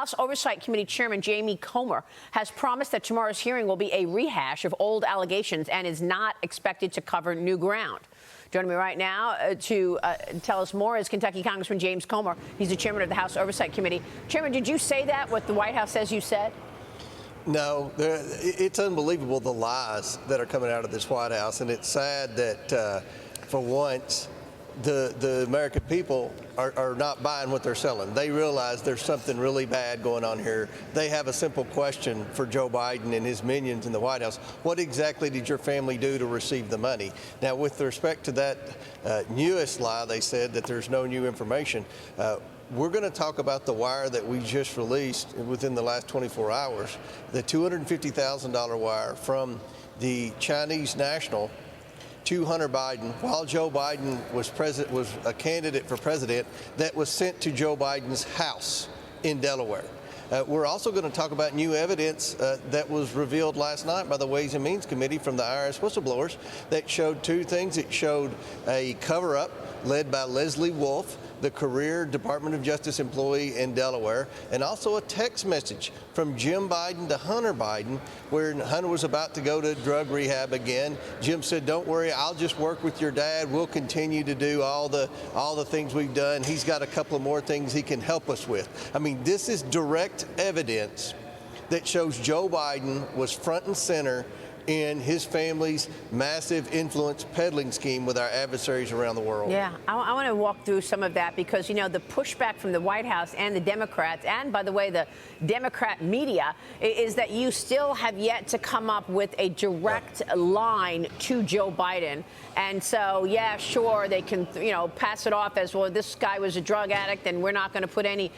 House Oversight Committee Chairman Jamie Comer has promised that tomorrow's hearing will be a rehash of old allegations and is not expected to cover new ground. Joining me right now to tell us more is Kentucky Congressman James Comer. He's the chairman of the House Oversight Committee. Chairman, did you say that, what the White House says you said? No, it's unbelievable, the lies that are coming out of this White House. And it's sad that, for once, the American people are not buying what they're selling. They realize there's something really bad going on here. They have a simple question for Joe Biden and his minions in the White House. What exactly did your family do to receive the money? Now, with respect to that newest lie, they said that there's no new information. We're going to talk about the wire that we just released within the last 24 hours, the $250,000 wire from the Chinese national to Hunter Biden while Joe Biden was a candidate for president, that was sent to Joe Biden's house in Delaware. We're also going to talk about new evidence that was revealed last night by the Ways and Means Committee from the IRS whistleblowers that showed two things. It showed a cover-up led by Leslie Wolf, the career Department of Justice employee in Delaware, and also a text message from Jim Biden to Hunter Biden, where Hunter was about to go to drug rehab again. Jim said, "Don't worry, I'll just work with your dad. We'll continue to do all the things we've done. He's got a couple of more things he can help us with." I mean, this is direct evidence that shows Joe Biden was front and center in his family's massive influence peddling scheme with our adversaries around the world. Yeah, I want to walk through some of that because, you know, the pushback from the White House and the Democrats, and by the way, the Democrat media, is that you still have yet to come up with a direct line to Joe Biden. And so, yeah, sure, they can, you know, pass it off as, well, this guy was a drug addict and we're not going to put any,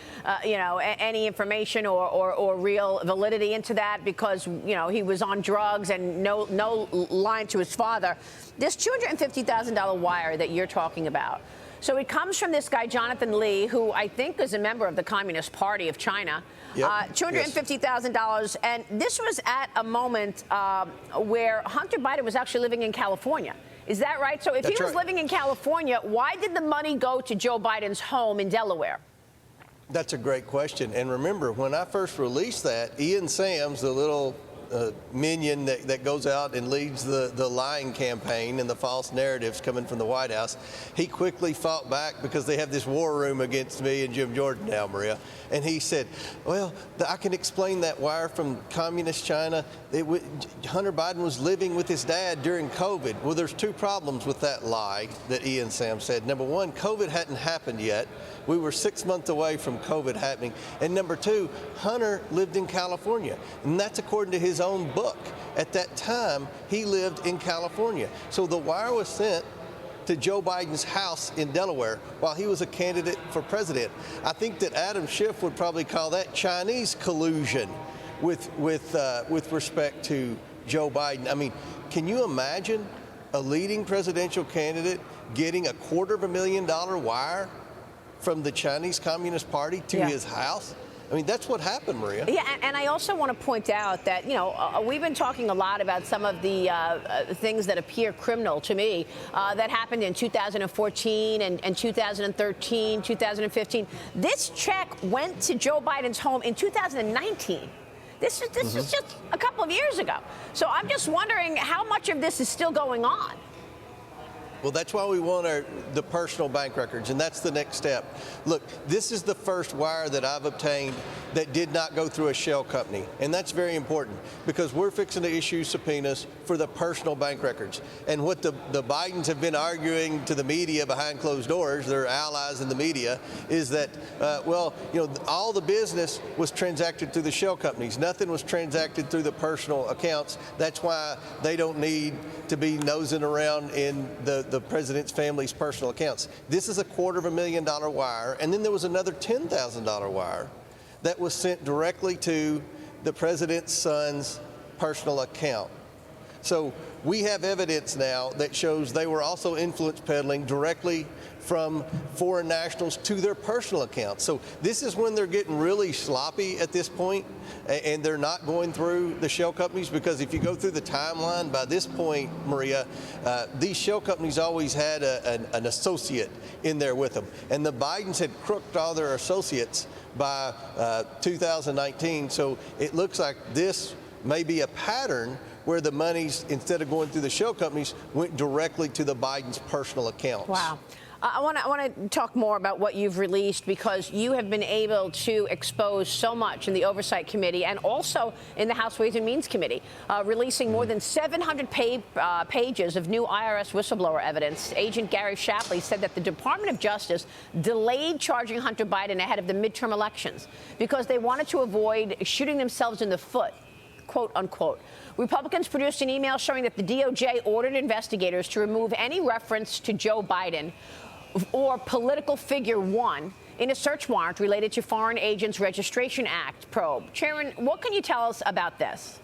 any information or real validity into that because, you know, he was on drugs and no line to his father. This $250,000 wire that you're talking about, so it comes from this guy, Jonathan Lee, who I think is a member of the Communist Party of China. Yep. $250,000. And this was at a moment where Hunter Biden was actually living in California. Is that right? So if he was living in California, why did the money go to Joe Biden's home in Delaware? That's a great question. And remember, when I first released that, Ian Sams, the little minion that goes out and leads the lying campaign and the false narratives coming from the White House, he quickly fought back because they have this war room against me and Jim Jordan now, Maria. And he said, well, I can explain that wire from communist China. Hunter Biden was living with his dad during COVID. Well, there's two problems with that lie that Ian Sams said. Number one, COVID hadn't happened yet. We were 6 months away from COVID happening. And number two, Hunter lived in California. And that's according to his own book. At that time, he lived in California. So the wire was sent to Joe Biden's house in Delaware while he was a candidate for president. I think that Adam Schiff would probably call that Chinese collusion with respect to Joe Biden. I mean, can you imagine a leading presidential candidate getting $250,000 wire from the Chinese Communist Party to his house? I mean, that's what happened, Maria. Yeah, and I also want to point out that, you know, we've been talking a lot about some of the things that appear criminal to me that happened in 2014 and 2013, 2015. This check went to Joe Biden's home in 2019. This is just a couple of years ago. So I'm just wondering how much of this is still going on. Well, that's why we want the personal bank records, and that's the next step. Look, this is the first wire that I've obtained that did not go through a shell company, and that's very important because we're fixing to issue subpoenas for the personal bank records. And what the Bidens have been arguing to the media behind closed doors, their allies in the media, is that, well, you know, all the business was transacted through the shell companies. Nothing was transacted through the personal accounts. That's why they don't need to be nosing around in the president's family's personal accounts. This is a $250,000 wire, and then there was another $10,000 wire that was sent directly to the president's son's personal account. So we have evidence now that shows they were also influence peddling directly from foreign nationals to their personal accounts. So this is when they're getting really sloppy at this point, and they're not going through the shell companies, because if you go through the timeline, by this point, Maria, these shell companies always had an associate in there with them. And the Bidens had crooked all their associates by 2019. So it looks like this may be a pattern where the monies, instead of going through the shell companies, went directly to the Biden's personal accounts. Wow. I want to talk more about what you've released, because you have been able to expose so much in the Oversight Committee and also in the House Ways and Means Committee, releasing more than 700 pages of new IRS whistleblower evidence. Agent Gary Shapley said that the Department of Justice delayed charging Hunter Biden ahead of the midterm elections because they wanted to avoid shooting themselves in the foot, quote unquote. Republicans produced an email showing that the DOJ ordered investigators to remove any reference to Joe Biden or political figure one in a search warrant related to Foreign Agents Registration Act probe. Chairman, what can you tell us about this?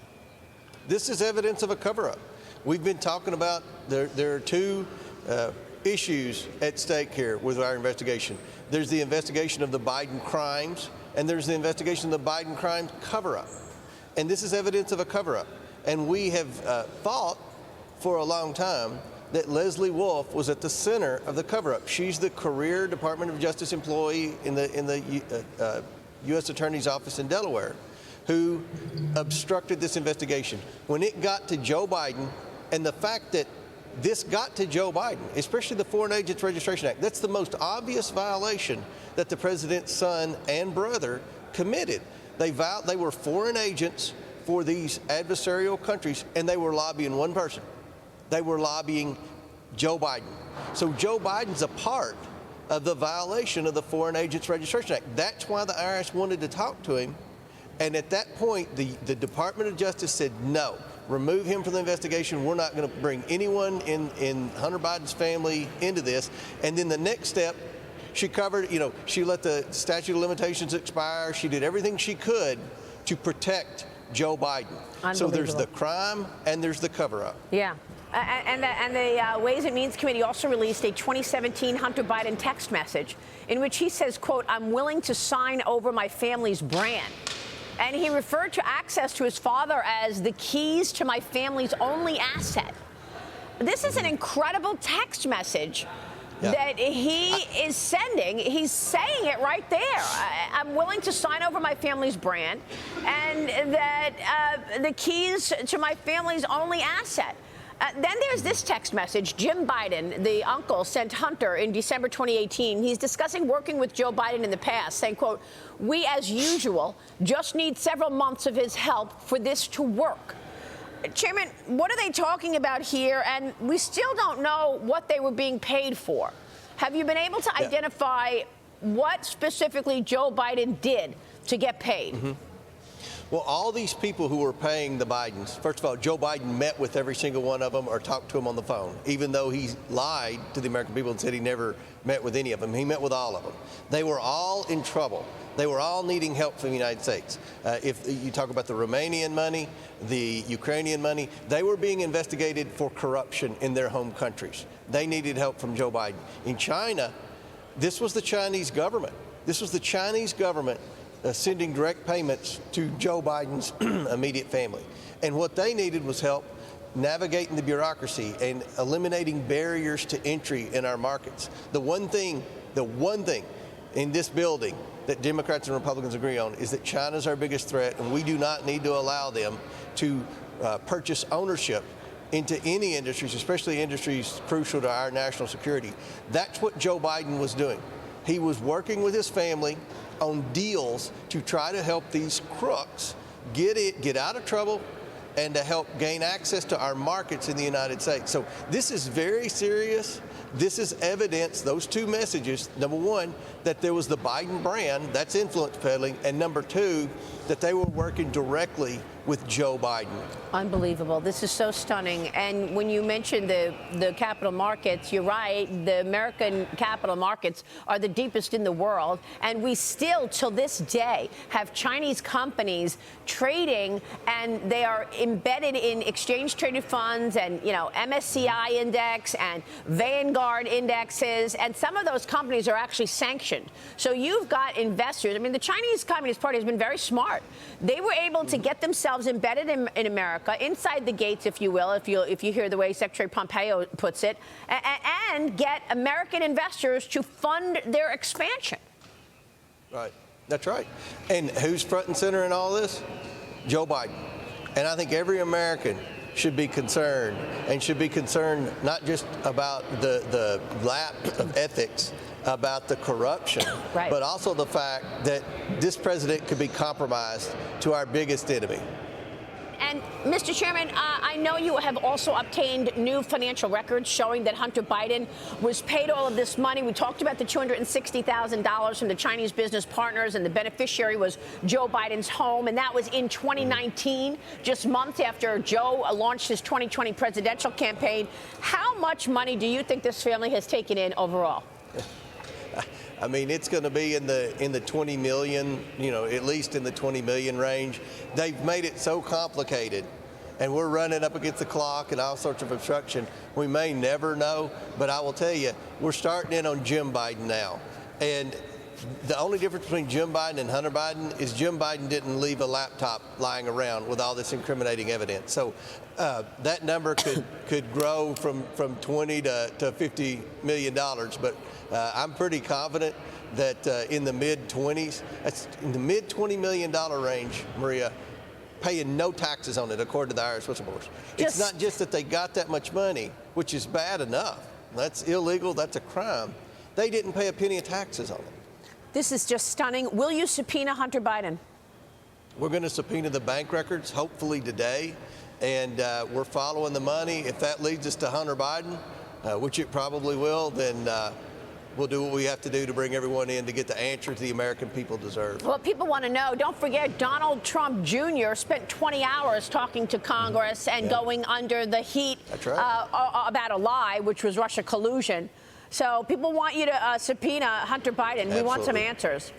This is evidence of a cover-up. We've been talking about there are two issues at stake here with our investigation. There's the investigation of the Biden crimes, and there's the investigation of the Biden crimes cover-up. And this is evidence of a cover-up. And we have thought for a long time that Leslie Wolf was at the center of the cover-up. She's the career Department of Justice employee in the U.S. Attorney's Office in Delaware who obstructed this investigation. When it got to Joe Biden, and the fact that this got to Joe Biden, especially the Foreign Agents Registration Act, that's the most obvious violation that the president's son and brother committed. They were foreign agents for these adversarial countries, and they were lobbying one person. They were lobbying Joe Biden. So Joe Biden's a part of the violation of the Foreign Agents Registration Act. That's why the IRS wanted to talk to him. And at that point, the Department of Justice said, no, remove him from the investigation. We're not going to bring anyone in Hunter Biden's family into this. And then the next step, she covered, she let the statute of limitations expire. She did everything she could to protect Joe Biden. So there's the crime and there's the cover-up. Yeah. And the Ways and Means Committee also released a 2017 Hunter Biden text message in which he says, quote, I'm willing to sign over my family's brand. And he referred to access to his father as the keys to my family's only asset. This is an incredible text message that he is sending. He's saying it right there. I'm willing to sign over my family's brand, and that the keys to my family's only asset. Then there's this text message. Jim Biden, the uncle, sent Hunter in December 2018. He's discussing working with Joe Biden in the past, saying, quote, we, as usual, just need several months of his help for this to work. Chairman, what are they talking about here? And we still don't know what they were being paid for. Have you been able to identify what specifically Joe Biden did to get paid? Mm-hmm. Well, all these people who were paying the Bidens, first of all, Joe Biden met with every single one of them or talked to them on the phone, even though he lied to the American people and said he never met with any of them. He met with all of them. They were all in trouble. They were all needing help from the United States. If you talk about the Romanian money, the Ukrainian money, they were being investigated for corruption in their home countries. They needed help from Joe Biden. In China, this was the Chinese government. This was the Chinese government sending direct payments to Joe Biden's immediate family. And what they needed was help navigating the bureaucracy and eliminating barriers to entry in our markets. The one thing in this building that Democrats and Republicans agree on is that China's our biggest threat, and we do not need to allow them to purchase ownership into any industries, especially industries crucial to our national security. That's what Joe Biden was doing. He was working with his family on deals to try to help these crooks get out of trouble and to help gain access to our markets in the United States. So this is very serious. This is evidence, those two messages, number one, that there was the Biden brand, that's influence peddling, and number two, that they were working directly with Joe Biden. Unbelievable. This is so stunning. And when you mentioned the capital markets, you're right. The American capital markets are the deepest in the world. And we still, till this day, have Chinese companies trading, and they are embedded in exchange-traded funds and, MSCI index and Vanguard indexes. And some of those companies are actually sanctioned. So you've got investors. I mean, the Chinese Communist Party has been very smart. They were able to get themselves embedded in America, inside the gates, if you will, if you hear the way Secretary Pompeo puts it, and get American investors to fund their expansion. Right. That's right. And who's front and center in all this? Joe Biden. And I think every American should be concerned, and should be concerned not just about the lapse of ethics, about the corruption, right, but also the fact that this president could be compromised to our biggest enemy. And, Mr. Chairman, I know you have also obtained new financial records showing that Hunter Biden was paid all of this money. We talked about the $260,000 from the Chinese business partners, and the beneficiary was Joe Biden's home, and that was in 2019, just months after Joe launched his 2020 presidential campaign. How much money do you think this family has taken in overall? I mean, it's going to be in the 20 million, at least in the 20 million range. They've made it so complicated, and we're running up against the clock and all sorts of obstruction. We may never know, but I will tell you, we're starting in on Jim Biden now. And the only difference between Jim Biden and Hunter Biden is Jim Biden didn't leave a laptop lying around with all this incriminating evidence. So that number could grow from 20 to $50 million. But I'm pretty confident that in the mid-20s, that's in the mid-$20 million range, Maria, paying no taxes on it, according to the IRS whistleblowers. It's not just that they got that much money, which is bad enough. That's illegal. That's a crime. They didn't pay a penny of taxes on it. This is just stunning. Will you subpoena Hunter Biden? We're going to subpoena the bank records, hopefully today, and we're following the money. If that leads us to Hunter Biden, which it probably will, then we'll do what we have to do to bring everyone in to get the answers the American people deserve. Well, people want to know, don't forget, Donald Trump Jr. spent 20 hours talking to Congress and going under the heat about a lie, which was Russia collusion. So people want you to subpoena Hunter Biden. We want some answers.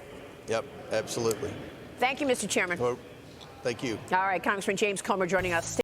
Yep, absolutely. Thank you, Mr. Chairman. Well, thank you. All right, Congressman James Comer joining us.